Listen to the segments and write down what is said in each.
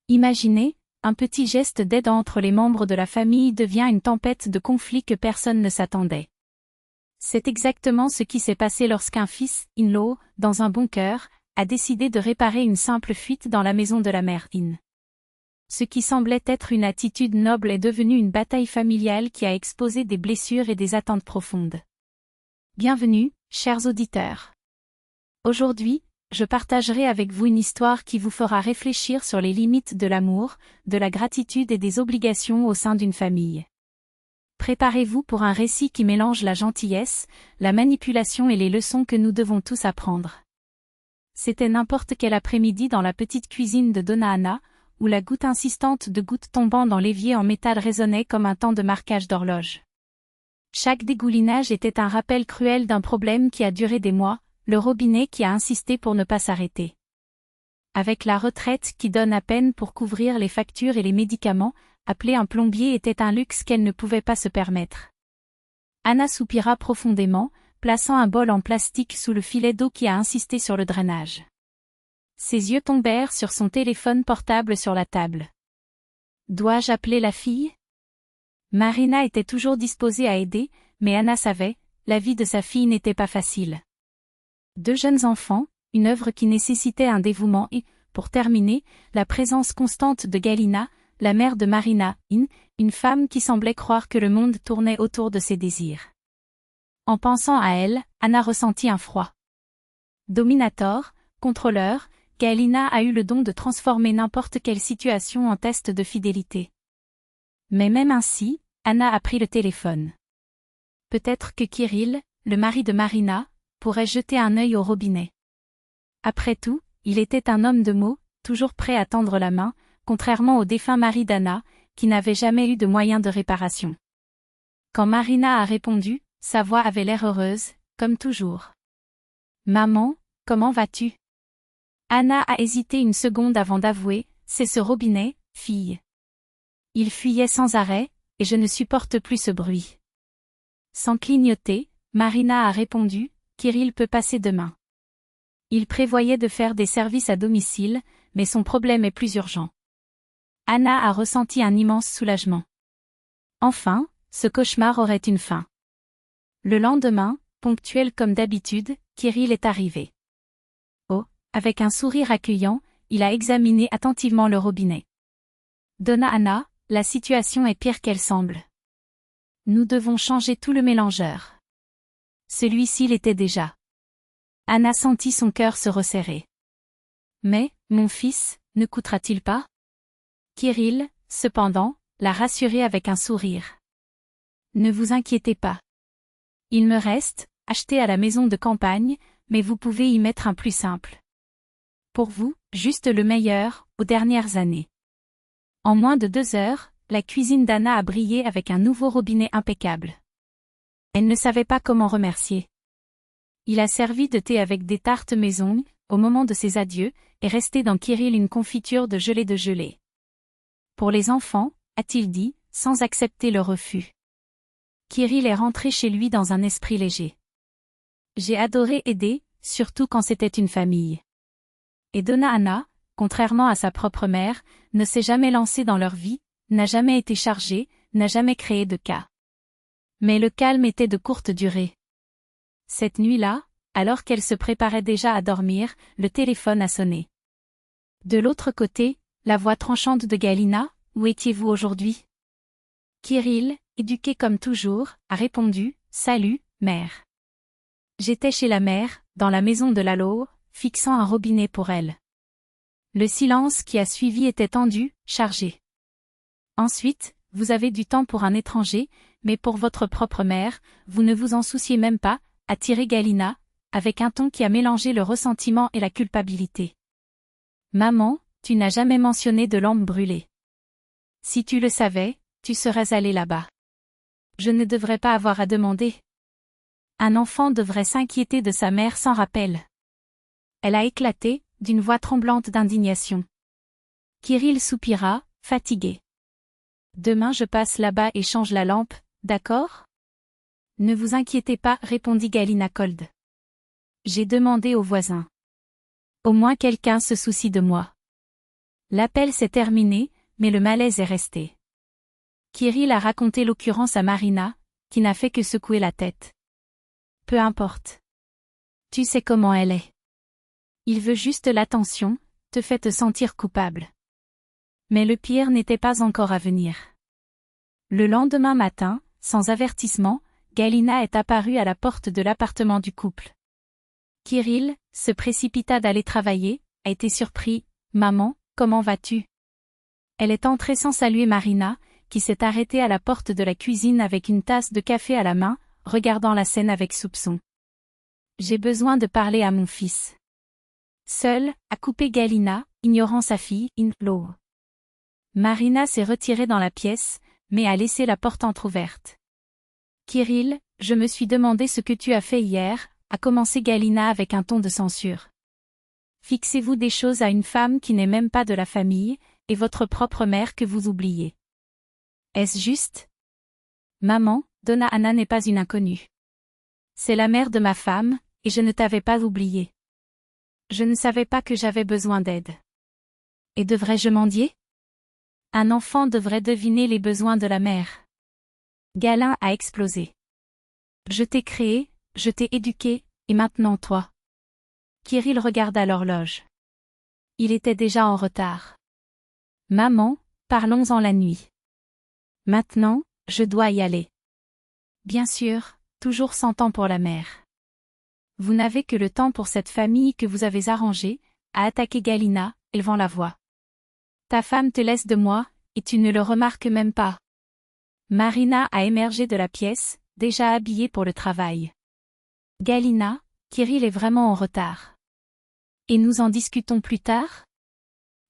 Imaginez, un petit geste d'aide entre les membres de la famille devient une tempête de conflits que personne ne s'attendait. C'est exactement ce qui s'est passé lorsqu'un fils-in-law, dans un bon cœur, a décidé de réparer une simple fuite dans la maison de la mère-in. Ce qui semblait être une attitude noble est devenu une bataille familiale qui a exposé des blessures et des attentes profondes. Bienvenue, chers auditeurs. Aujourd'hui, je partagerai avec vous une histoire qui vous fera réfléchir sur les limites de l'amour, de la gratitude et des obligations au sein d'une famille. Préparez-vous pour un récit qui mélange la gentillesse, la manipulation et les leçons que nous devons tous apprendre. C'était n'importe quel après-midi dans la petite cuisine de Donna Anna, où la goutte insistante de gouttes tombant dans l'évier en métal résonnait comme un temps de marquage d'horloge. Chaque dégoulinage était un rappel cruel d'un problème qui a duré des mois, le robinet qui a insisté pour ne pas s'arrêter. Avec la retraite qui donne à peine pour couvrir les factures et les médicaments, appeler un plombier était un luxe qu'elle ne pouvait pas se permettre. Anna soupira profondément, plaçant un bol en plastique sous le filet d'eau qui a insisté sur le drainage. Ses yeux tombèrent sur son téléphone portable sur la table. Dois-je appeler la fille? Marina était toujours disposée à aider, mais Anna savait, la vie de sa fille n'était pas facile. 2 jeunes enfants, une œuvre qui nécessitait un dévouement et, pour terminer, la présence constante de Galina, la mère de Marina, une femme qui semblait croire que le monde tournait autour de ses désirs. En pensant à elle, Anna ressentit un froid. Dominator, contrôleur, Galina a eu le don de transformer n'importe quelle situation en test de fidélité. Mais même ainsi, Anna a pris le téléphone. Peut-être que Kirill, le mari de Marina, pourrait jeter un œil au robinet. Après tout, il était un homme de mots, toujours prêt à tendre la main, contrairement au défunt mari d'Anna, qui n'avait jamais eu de moyen de réparation. Quand Marina a répondu, sa voix avait l'air heureuse, comme toujours. « Maman, comment vas-tu » Anna a hésité une seconde avant d'avouer, « C'est ce robinet, fille. » Il fuyait sans arrêt, et je ne supporte plus ce bruit. Sans clignoter, Marina a répondu, « Kirill peut passer demain. » Il prévoyait de faire des services à domicile, mais son problème est plus urgent. Anna a ressenti un immense soulagement. Enfin, ce cauchemar aurait une fin. Le lendemain, ponctuel comme d'habitude, Kirill est arrivé. Oh, avec un sourire accueillant, il a examiné attentivement le robinet. Donna Anna, la situation est pire qu'elle semble. Nous devons changer tout le mélangeur. Celui-ci l'était déjà. Anna sentit son cœur se resserrer. Mais, mon fils, ne coûtera-t-il pas? Kirill, cependant, l'a rassuré avec un sourire. Ne vous inquiétez pas. Il me reste, acheté à la maison de campagne, mais vous pouvez y mettre un plus simple. Pour vous, juste le meilleur, aux dernières années. En moins de 2 heures, la cuisine d'Anna a brillé avec un nouveau robinet impeccable. Elle ne savait pas comment remercier. Il a servi de thé avec des tartes maison, au moment de ses adieux, et resté dans Kirill une confiture de gelée. Pour les enfants, a-t-il dit, sans accepter le refus. Kirill est rentré chez lui dans un esprit léger. J'ai adoré aider, surtout quand c'était une famille. Et Donna Anna, contrairement à sa propre mère, ne s'est jamais lancée dans leur vie, n'a jamais été chargée, n'a jamais créé de cas. Mais le calme était de courte durée. Cette nuit-là, alors qu'elle se préparait déjà à dormir, le téléphone a sonné. De l'autre côté, la voix tranchante de Galina, « Où étiez-vous aujourd'hui » Kirill, éduqué comme toujours, a répondu, « Salut, mère. » J'étais chez la mère, dans la maison de Lalo, fixant un robinet pour elle. Le silence qui a suivi était tendu, chargé. Ensuite, vous avez du temps pour un étranger, mais pour votre propre mère, vous ne vous en souciez même pas, a tiré Galina, avec un ton qui a mélangé le ressentiment et la culpabilité. Maman, tu n'as jamais mentionné de lampe brûlée. Si tu le savais, tu serais allé là-bas. Je ne devrais pas avoir à demander. Un enfant devrait s'inquiéter de sa mère sans rappel. Elle a éclaté, d'une voix tremblante d'indignation. Kirill soupira, fatigué. Demain je passe là-bas et change la lampe, d'accord? Ne vous inquiétez pas, répondit Galina cold. J'ai demandé aux voisins. Au moins quelqu'un se soucie de moi. L'appel s'est terminé, mais le malaise est resté. Kirill a raconté l'occurrence à Marina, qui n'a fait que secouer la tête. Peu importe. Tu sais comment elle est. Il veut juste l'attention, te fait te sentir coupable. Mais le pire n'était pas encore à venir. Le lendemain matin, sans avertissement, Galina est apparue à la porte de l'appartement du couple. Kirill se précipita d'aller travailler, a été surpris. « Maman, comment vas-tu » Elle est entrée sans saluer Marina, qui s'est arrêtée à la porte de la cuisine avec une tasse de café à la main, regardant la scène avec soupçon. « J'ai besoin de parler à mon fils. » Seule, a coupé Galina, ignorant sa fille, in-law. Marina s'est retirée dans la pièce, mais a laissé la porte entr'ouverte. « Kirill, je me suis demandé ce que tu as fait hier », a commencé Galina avec un ton de censure. « Fixez-vous des choses à une femme qui n'est même pas de la famille, et votre propre mère que vous oubliez. Est-ce juste ? Maman, Donna Anna n'est pas une inconnue. C'est la mère de ma femme, et je ne t'avais pas oublié. Je ne savais pas que j'avais besoin d'aide. Et devrais-je mendier ? Un enfant devrait deviner les besoins de la mère. » Galin a explosé. « Je t'ai créé, je t'ai éduqué, et maintenant toi. » Kirill regarda l'horloge. Il était déjà en retard. « Maman, parlons-en la nuit. Maintenant, je dois y aller. » Bien sûr, toujours sans temps pour la mère. « Vous n'avez que le temps pour cette famille que vous avez arrangée, » a attaqué Galina, élevant la voix. « Ta femme te laisse de moi, et tu ne le remarques même pas. » Marina a émergé de la pièce, déjà habillée pour le travail. « Galina, Kirill est vraiment en retard. Et nous en discutons plus tard ?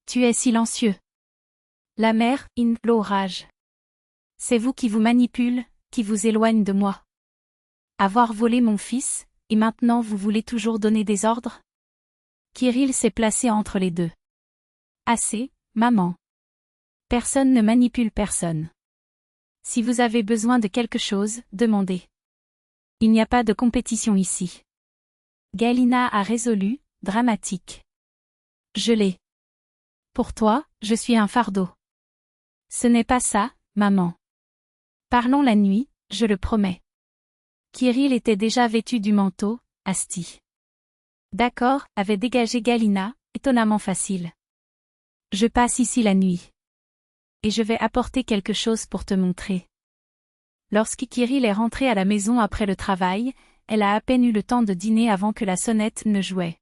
Tu es silencieux. » La mère, in-law rage. « C'est vous qui vous manipule, qui vous éloigne de moi. Avoir volé mon fils, et maintenant vous voulez toujours donner des ordres ? » Kirill s'est placé entre les deux. « Assez, maman. Personne ne manipule personne. Si vous avez besoin de quelque chose, demandez. Il n'y a pas de compétition ici. » Galina a résolu, dramatique. « Je l'ai. Pour toi, je suis un fardeau. » Ce n'est pas ça, maman. Parlons la nuit, je le promets. Kirill était déjà vêtu du manteau, asti. D'accord, avait dégagé Galina, étonnamment facile. Je passe ici la nuit. Et je vais apporter quelque chose pour te montrer. Lorsque Kirill est rentré à la maison après le travail, elle a à peine eu le temps de dîner avant que la sonnette ne jouait.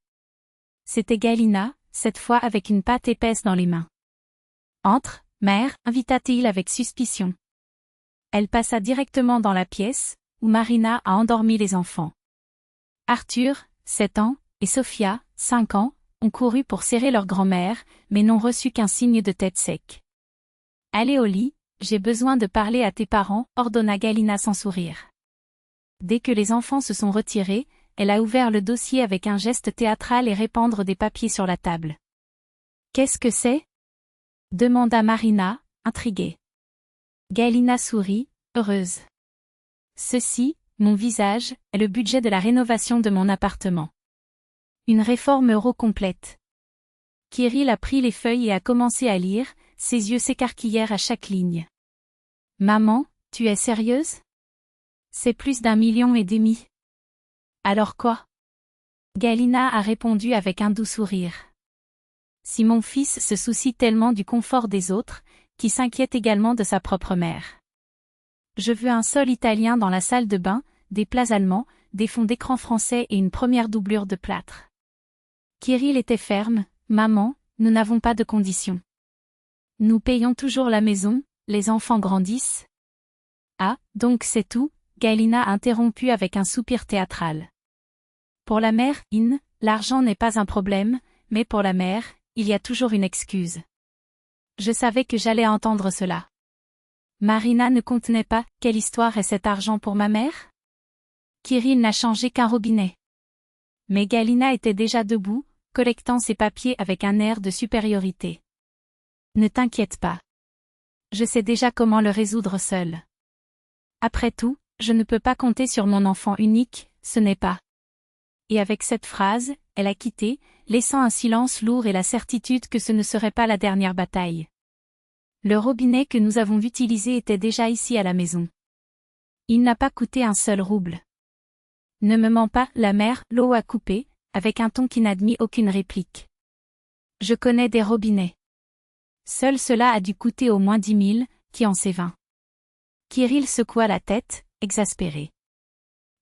C'était Galina, cette fois avec une pâte épaisse dans les mains. « Entre, mère, » invita-t-il avec suspicion. Elle passa directement dans la pièce, où Marina a endormi les enfants. Arthur, 7 ans, et Sophia, 5 ans, ont couru pour serrer leur grand-mère, mais n'ont reçu qu'un signe de tête sec. « Allez au lit, j'ai besoin de parler à tes parents, » ordonna Galina sans sourire. Dès que les enfants se sont retirés, elle a ouvert le dossier avec un geste théâtral et répandre des papiers sur la table. « Qu'est-ce que c'est ? » demanda Marina, intriguée. Galina sourit, heureuse. « Ceci, mon visage, est le budget de la rénovation de mon appartement. Une réforme complète. » Kirill a pris les feuilles et a commencé à lire, ses yeux s'écarquillèrent à chaque ligne. « Maman, tu es sérieuse ? C'est plus d'1,5 million. Alors quoi ? » Galina a répondu avec un doux sourire. « Si mon fils se soucie tellement du confort des autres, qui s'inquiète également de sa propre mère. Je veux un sol italien dans la salle de bain, des plats allemands, des fonds d'écran français et une première doublure de plâtre. » Kirill était ferme. « Maman, nous n'avons pas de conditions. Nous payons toujours la maison, les enfants grandissent. » « Ah, donc c'est tout ?» Galina a interrompu avec un soupir théâtral. Pour la mère, l'argent n'est pas un problème, mais pour la mère, il y a toujours une excuse. Je savais que j'allais entendre cela. Marina ne contenait pas, quelle histoire est cet argent pour ma mère ? Kirill n'a changé qu'un robinet. Mais Galina était déjà debout, collectant ses papiers avec un air de supériorité. Ne t'inquiète pas. Je sais déjà comment le résoudre seul. Après tout, je ne peux pas compter sur mon enfant unique, ce n'est pas. Et avec cette phrase, elle a quitté, laissant un silence lourd et la certitude que ce ne serait pas la dernière bataille. Le robinet que nous avons utilisé était déjà ici à la maison. Il n'a pas coûté un seul rouble. Ne me mens pas, la mère, l'eau a coupé, avec un ton qui n'admit aucune réplique. Je connais des robinets. Seul cela a dû coûter au moins 10 000, qui en sait 20. Kirill secoua la tête, exaspéré.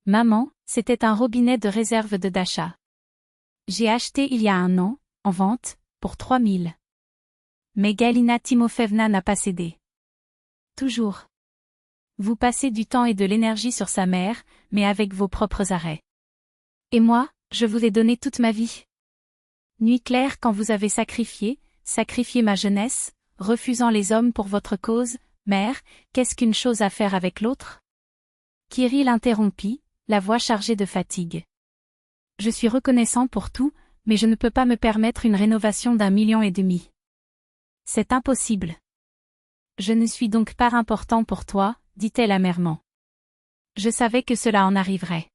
Maman, c'était un robinet de réserve de Dasha. J'ai acheté il y a 1 an, en vente, pour 3 000. Mais Galina Timofeevna n'a pas cédé. Toujours. Vous passez du temps et de l'énergie sur sa mère, mais avec vos propres arrêts. Et moi, je vous ai donné toute ma vie. Nuit claire quand vous avez sacrifié ma jeunesse, refusant les hommes pour votre cause, mère, qu'est-ce qu'une chose à faire avec l'autre? Kirill interrompit, la voix chargée de fatigue. Je suis reconnaissant pour tout, mais je ne peux pas me permettre une rénovation d'1,5 million. C'est impossible. Je ne suis donc pas important pour toi, dit-elle amèrement. Je savais que cela en arriverait.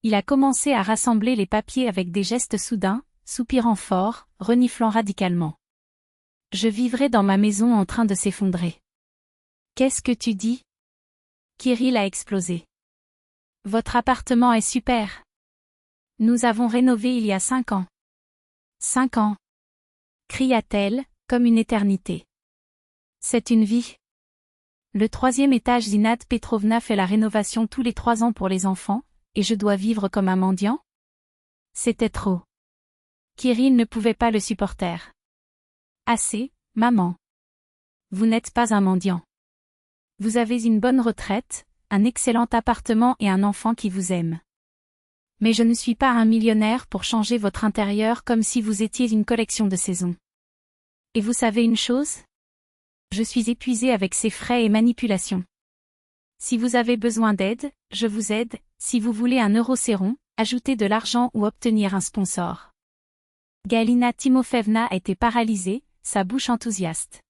Il a commencé à rassembler les papiers avec des gestes soudains, soupirant fort, reniflant radicalement. Je vivrai dans ma maison en train de s'effondrer. Qu'est-ce que tu dis? Kirill a explosé. Votre appartement est super. Nous avons rénové il y a 5 ans. 5 ans. Cria-t-elle, comme une éternité. C'est une vie. Le 3e étage Zinad Petrovna fait la rénovation tous les 3 ans pour les enfants, et je dois vivre comme un mendiant? C'était trop. Kirill ne pouvait pas le supporter. Assez, maman. Vous n'êtes pas un mendiant. Vous avez une bonne retraite, un excellent appartement et un enfant qui vous aime. Mais je ne suis pas un millionnaire pour changer votre intérieur comme si vous étiez une collection de saisons. Et vous savez une chose? Je suis épuisée avec ces frais et manipulations. Si vous avez besoin d'aide, je vous aide, si vous voulez un eurocéron, ajouter de l'argent ou obtenir un sponsor. Galina Timofeevna a été paralysée, sa bouche enthousiaste.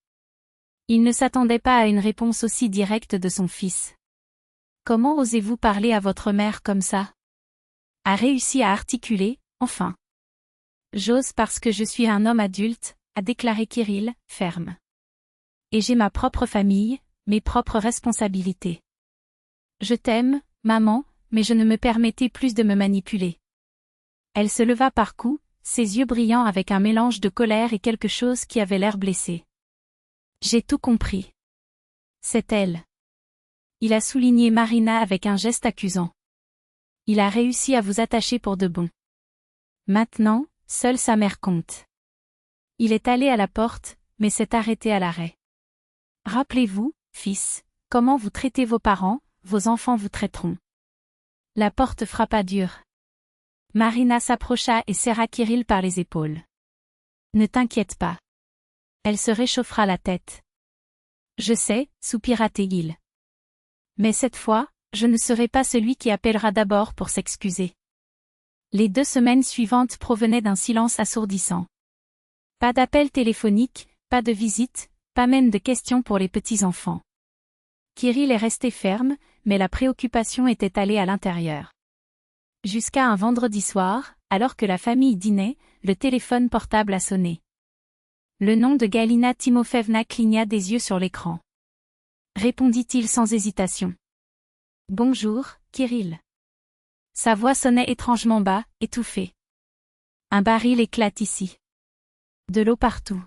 Il ne s'attendait pas à une réponse aussi directe de son fils. Comment osez-vous parler à votre mère comme ça? A réussi à articuler, enfin. J'ose parce que je suis un homme adulte, a déclaré Kirill, ferme. Et j'ai ma propre famille, mes propres responsabilités. Je t'aime, maman, mais je ne me permettais plus de me manipuler. Elle se leva par coups, ses yeux brillant avec un mélange de colère et quelque chose qui avait l'air blessé. J'ai tout compris. C'est elle. Il a souligné Marina avec un geste accusant. Il a réussi à vous attacher pour de bon. Maintenant, seule sa mère compte. Il est allé à la porte, mais s'est arrêté à l'arrêt. Rappelez-vous, fils, comment vous traitez vos parents, vos enfants vous traiteront. La porte frappa dur. Marina s'approcha et serra Kirill par les épaules. Ne t'inquiète pas. Elle se réchauffera la tête. Je sais, soupira Tegil. Mais cette fois, je ne serai pas celui qui appellera d'abord pour s'excuser. Les 2 semaines suivantes provenaient d'un silence assourdissant. Pas d'appel téléphonique, pas de visite, pas même de questions pour les petits-enfants. Kirill est resté ferme, mais la préoccupation était allée à l'intérieur. Jusqu'à un vendredi soir, alors que la famille dînait, le téléphone portable a sonné. Le nom de Galina Timofeevna cligna des yeux sur l'écran. Répondit-il sans hésitation. Bonjour, Kirill. Sa voix sonnait étrangement bas, étouffée. Un baril éclate ici. De l'eau partout.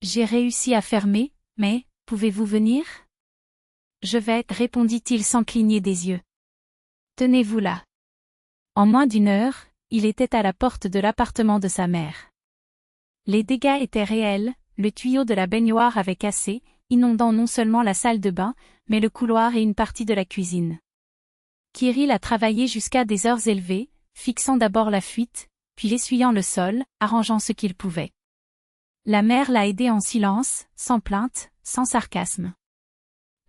J'ai réussi à fermer, mais, pouvez-vous venir? Je vais, répondit-il sans cligner des yeux. Tenez-vous là. En moins d'1 heure, il était à la porte de l'appartement de sa mère. Les dégâts étaient réels, le tuyau de la baignoire avait cassé, inondant non seulement la salle de bain, mais le couloir et une partie de la cuisine. Kirill a travaillé jusqu'à des heures élevées, fixant d'abord la fuite, puis essuyant le sol, arrangeant ce qu'il pouvait. La mère l'a aidé en silence, sans plainte, sans sarcasme.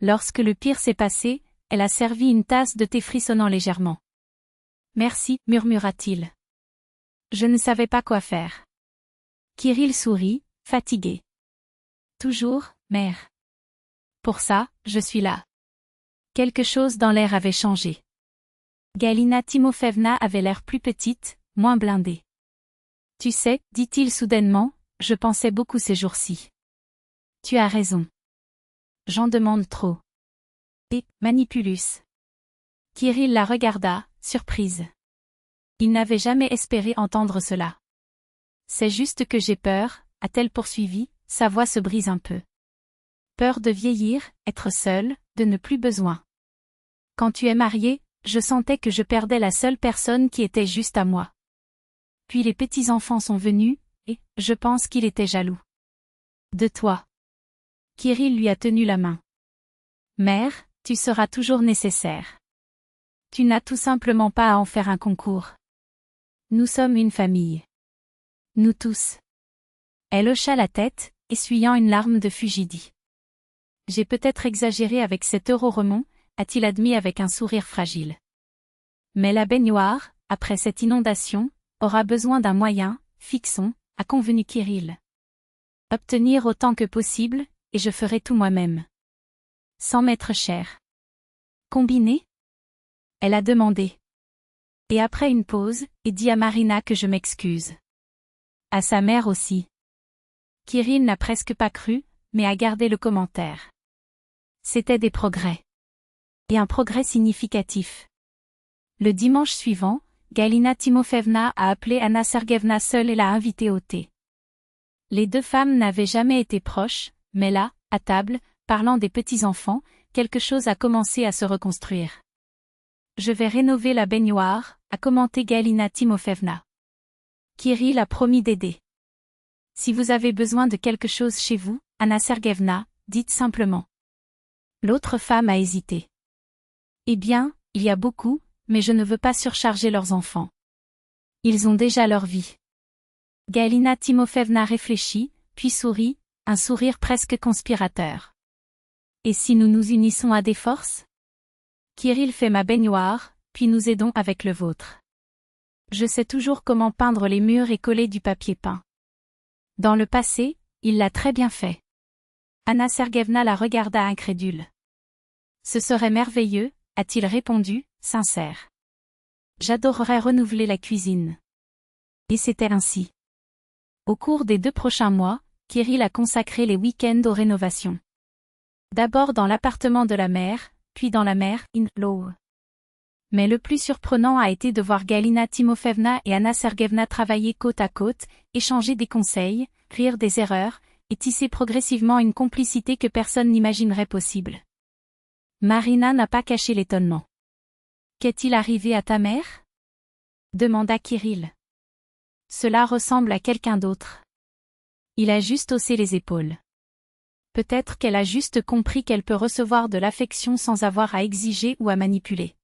Lorsque le pire s'est passé, elle a servi une tasse de thé frissonnant légèrement. Merci, murmura-t-il. Je ne savais pas quoi faire. Kirill sourit, fatigué. Toujours, mère. Pour ça, je suis là. Quelque chose dans l'air avait changé. Galina Timofeevna avait l'air plus petite, moins blindée. Tu sais, dit-il soudainement, je pensais beaucoup ces jours-ci. Tu as raison. J'en demande trop. Et, Manipulus. Kirill la regarda, surprise. Il n'avait jamais espéré entendre cela. C'est juste que j'ai peur, a-t-elle poursuivi, sa voix se brise un peu. Peur de vieillir, être seule, de ne plus besoin. Quand tu es marié, je sentais que je perdais la seule personne qui était juste à moi. Puis les petits-enfants sont venus, et, je pense qu'il était jaloux. De toi. Kirill lui a tenu la main. Mère, tu seras toujours nécessaire. Tu n'as tout simplement pas à en faire un concours. Nous sommes une famille. Nous tous. Elle hocha la tête, essuyant une larme de fugidie. J'ai peut-être exagéré avec cet Euroremont, a-t-il admis avec un sourire fragile. Mais la baignoire, après cette inondation, aura besoin d'un moyen, fixons, a convenu Kirill. Obtenir autant que possible, et je ferai tout moi-même. Sans m'être cher. Combiné? Elle a demandé. Et après une pause, et dit à Marina que je m'excuse. À sa mère aussi. Kirill n'a presque pas cru, mais a gardé le commentaire. C'était des progrès. Et un progrès significatif. Le dimanche suivant, Galina Timofeevna a appelé Anna Serguevna seule et l'a invitée au thé. Les deux femmes n'avaient jamais été proches, mais là, à table, parlant des petits-enfants, quelque chose a commencé à se reconstruire. Je vais rénover la baignoire, a commenté Galina Timofeevna. Kirill a promis d'aider. Si vous avez besoin de quelque chose chez vous, Anna Serguevna, dites simplement. L'autre femme a hésité. Eh bien, il y a beaucoup, mais je ne veux pas surcharger leurs enfants. Ils ont déjà leur vie. Galina Timofeevna réfléchit, puis sourit, un sourire presque conspirateur. Et si nous nous unissons à des forces? Kirill fait ma baignoire, puis nous aidons avec le vôtre. Je sais toujours comment peindre les murs et coller du papier peint. Dans le passé, il l'a très bien fait. Anna Serguevna la regarda incrédule. Ce serait merveilleux, a-t-il répondu, sincère. J'adorerais renouveler la cuisine. Et c'était ainsi. Au cours des 2 prochains mois, Kirill a consacré les week-ends aux rénovations. D'abord dans l'appartement de la mère, puis dans la mère-in-law. Mais le plus surprenant a été de voir Galina Timofeevna et Anna Serguevna travailler côte à côte, échanger des conseils, rire des erreurs, et tisser progressivement une complicité que personne n'imaginerait possible. Marina n'a pas caché l'étonnement. Qu'est-il arrivé à ta mère? Demanda Kirill. Cela ressemble à quelqu'un d'autre. Il a juste haussé les épaules. Peut-être qu'elle a juste compris qu'elle peut recevoir de l'affection sans avoir à exiger ou à manipuler.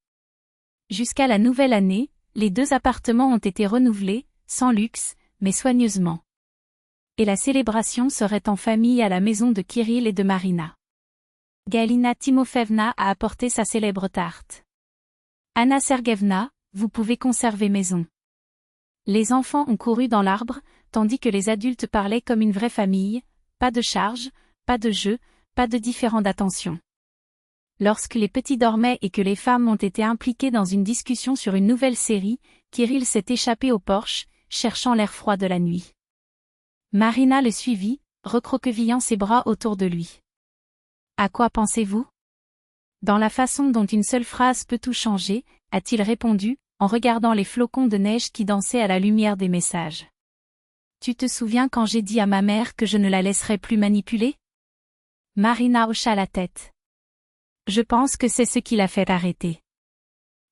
Jusqu'à la nouvelle année, les 2 appartements ont été renouvelés, sans luxe, mais soigneusement. Et la célébration serait en famille à la maison de Kirill et de Marina. Galina Timofeevna a apporté sa célèbre tarte. Anna Serguevna, vous pouvez conserver maison. Les enfants ont couru dans l'arbre, tandis que les adultes parlaient comme une vraie famille, pas de charges, pas de jeux, pas de différend d'attention. Lorsque les petits dormaient et que les femmes ont été impliquées dans une discussion sur une nouvelle série, Kirill s'est échappé au porche, cherchant l'air froid de la nuit. Marina le suivit, recroquevillant ses bras autour de lui. À quoi pensez-vous? Dans la façon dont une seule phrase peut tout changer, a-t-il répondu, en regardant les flocons de neige qui dansaient à la lumière des messages. Tu te souviens quand j'ai dit à ma mère que je ne la laisserais plus manipuler? Marina hocha la tête. Je pense que c'est ce qui l'a fait arrêter.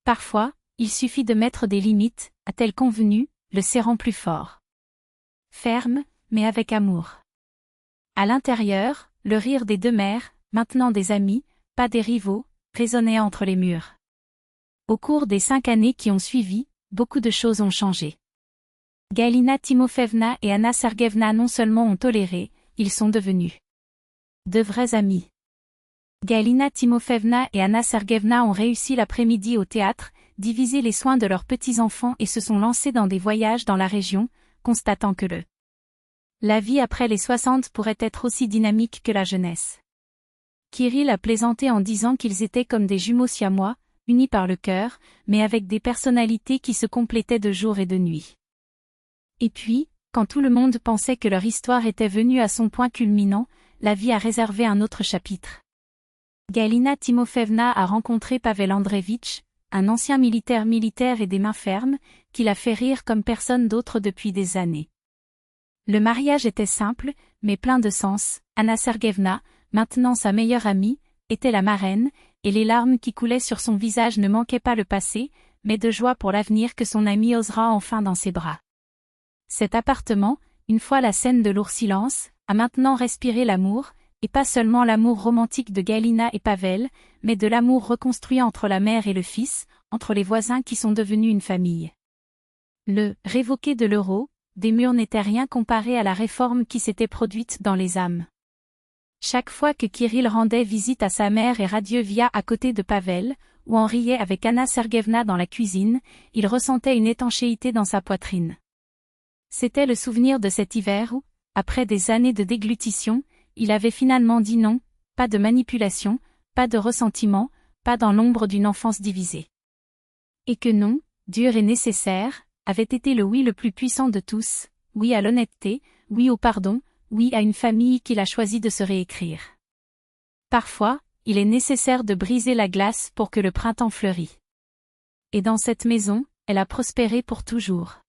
Parfois, il suffit de mettre des limites, a-t-elle convenu, le serrant plus fort. Ferme, mais avec amour. À l'intérieur, le rire des 2 mères, maintenant des amis, pas des rivaux, résonnait entre les murs. Au cours des 5 années qui ont suivi, beaucoup de choses ont changé. Galina Timofeevna et Anna Serguevna non seulement ont toléré, ils sont devenus de vrais amis. Galina Timofeevna et Anna Serguevna ont réussi l'après-midi au théâtre, divisé les soins de leurs petits-enfants et se sont lancés dans des voyages dans la région, constatant que la vie après les 60 pourrait être aussi dynamique que la jeunesse. Kirill a plaisanté en disant qu'ils étaient comme des jumeaux siamois, unis par le cœur, mais avec des personnalités qui se complétaient de jour et de nuit. Et puis, Quand tout le monde pensait que leur histoire était venue à son point culminant, la vie a réservé un autre chapitre. Galina Timofeevna a rencontré Pavel Andreevitch, un ancien militaire et des mains fermes, qui l'a fait rire comme personne d'autre depuis des années. Le mariage était simple, mais plein de sens. Anna Sergeyevna, maintenant sa meilleure amie, était la marraine, et les larmes qui coulaient sur son visage ne manquaient pas le passé, mais de joie pour l'avenir que son amie osera enfin dans ses bras. Cet appartement, une fois la scène de lourd silence, a maintenant respiré l'amour, et pas seulement l'amour romantique de Galina et Pavel, mais de l'amour reconstruit entre la mère et le fils, entre les voisins qui sont devenus une famille. Le « révoqué de l'euro » des murs n'était rien comparé à la réforme qui s'était produite dans les âmes. Chaque fois que Kirill rendait visite à sa mère et Radievia à côté de Pavel, ou en riait avec Anna Sergeyevna dans la cuisine, il ressentait une étanchéité dans sa poitrine. C'était le souvenir de cet hiver où, après des années de déglutition, il avait finalement dit non, pas de manipulation, pas de ressentiment, pas dans l'ombre d'une enfance divisée. Et que non, dur et nécessaire, avait été le oui le plus puissant de tous, oui à l'honnêteté, oui au pardon, oui à une famille qu'il a choisi de se réécrire. Parfois, il est nécessaire de briser la glace pour que le printemps fleurisse. Et dans cette maison, elle a prospéré pour toujours.